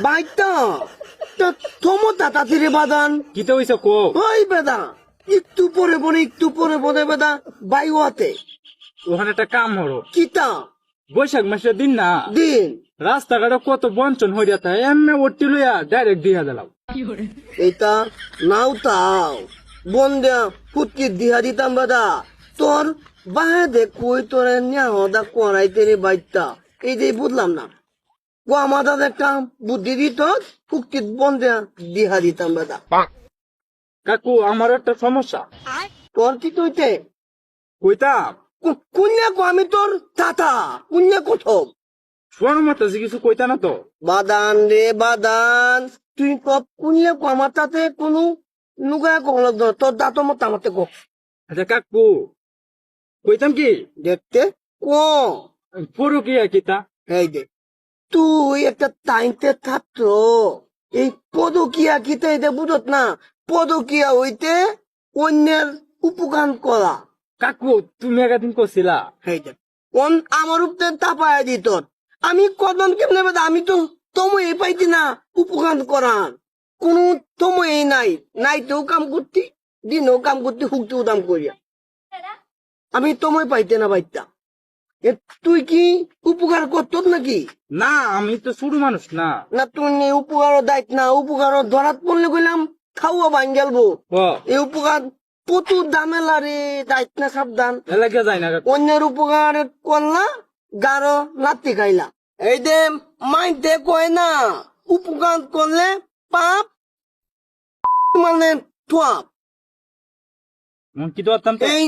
বাইতা তোমার তাড়াতাড়ি বাদান কিতে হইছে কো ওই বেদা একটু পরে বনে বেদা বাইওয়াতে ওখানে একটা কাম হলো কিতা বৈশাখ মাসের দিন না দিন রাস্তাঘাটে কত বঞ্চন হইয়া থাকে এমনি ওটি লইয়া ডাইরেক্ট দিয়া দিলাম এটা নাও তাও বন্ধা ফুটকি দিহা দিতাম বেদা তোর বাহে কই তোরে নেহদা করাইতে রে বাইতা এই যে বুঝলাম না ও আমাদের একটা বুদ্ধি দিত ফুটকি বন্ধে দিহা দিতাম বেদা কাকু আমার একটা সমস্যা তোর কি তুইতে কইতাম কুন্যা কো আমি তোর তাতা কুন্যা কোথম শোয়ার মতো কিছু কইতা না তো বাদান রে বাদান তুই কপ কুন্যা কো আমার তাতে কোনো নুগা কল তোর দাঁত মত আমাতে কো আচ্ছা কাকু কইতাম কি দেখতে কো পুরো কি কিতা এই দে তুই একটা তাইতে ছাত্র এই পদকিয়া কিতা এটা বুঝত না পদকিয়া হইতে অন্যের উপকার করা কাকু তুমি একদিন কছিলা এই দে কোন আমার উপরে তাপায় দিত আমি কদম কেমনে বেদা আমি তো তোমায় পাইতি না উপকার করার কোনো তোমায় নাই তো কাম করতি দিনও কাম করতে হুকতেও দাম করিয়া আমি তোমায় পাইতে না বাইতা তুই কি উপকার করত নাকি না আমি তো ছোট মানুষ না না তুমি উপকারও দায়িত্ব না উপকারও ধরাত পড়লে গেলাম খাওয়া ভাঙ গেলবো এই উপকার প্রচুর দামেলা রে দায়িত্ব না সাবধান এলাকা যায় না কাকু অন্যের উপকার করলা গারো লাত্তি খাইলা এই দে মাইতে কয় না উপকার করলে পাপ মানে থাপ কি তো আতাম তো এই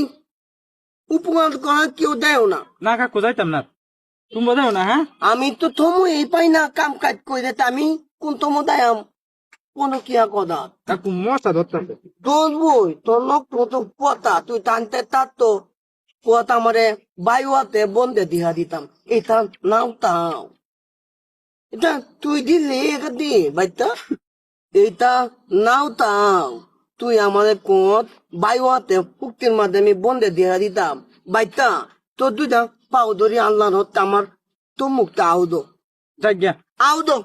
উপকার করা কেউ দেয় না না কাকু যাইতাম না তুমি বোঝাও না হ্যাঁ আমি তো থমু এই পাই না কাম কাজ করে আমি কোন থমু দায়াম কোন কিয়া কদা কাকু মশা ধরতাছে তোর বই তোর লোক তো পতা তুই টানতে তার তো পতা আমারে বায়ুয়াতে বন্ধে দিহা দিতাম এটা নাও তাও এটা তুই দিলি এটা দি বাইতা এটা নাও তাও তুই আমাদের কোত বায়ুয়াতে পুক্তির মাধ্যমে বন্ধে দিহা দিতাম বাইতা তোর দুইটা পাও ধরি আল্লাহ আমার তো মুখটা আউদো যাক গিয়া আউদো